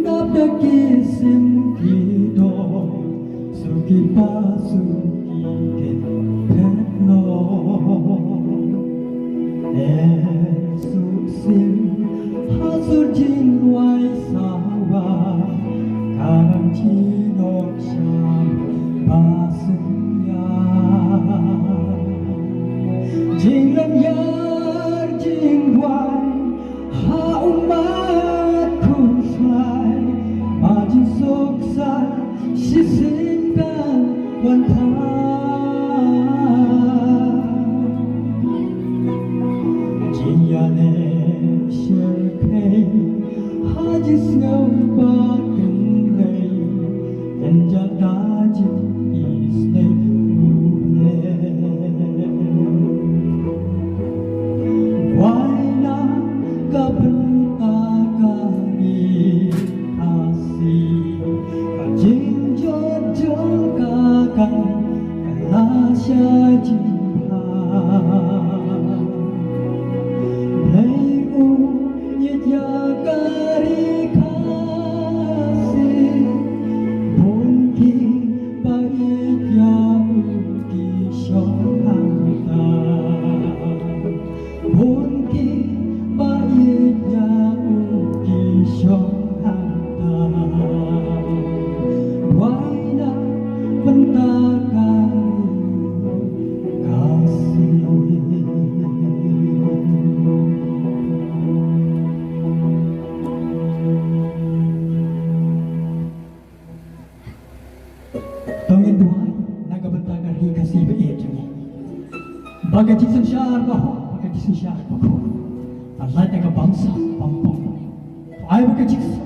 Napdaki simkido suki pasuki kenno Esusim hasur jinwai sawa karang chinok syam pasya Jinglan yar jingwai ha umat kun sai Majin soksa sisimkan wantan Jiyane sherpei hajis ngaupakan lei Enjak daji isne ule Waina kabentakari kasih Kajing jodong kakak kalasya jiwa Leiu yedakari kasih Bunki bait yauki syahata Bunki bait yauki syahata Waina bentakari kasih Tongin duai nagabentakan hi kasih bait juni Bagai jisun syar bahu bagai jisun syar bahu Allah jaga bangsa bampung Ai bukan jiksa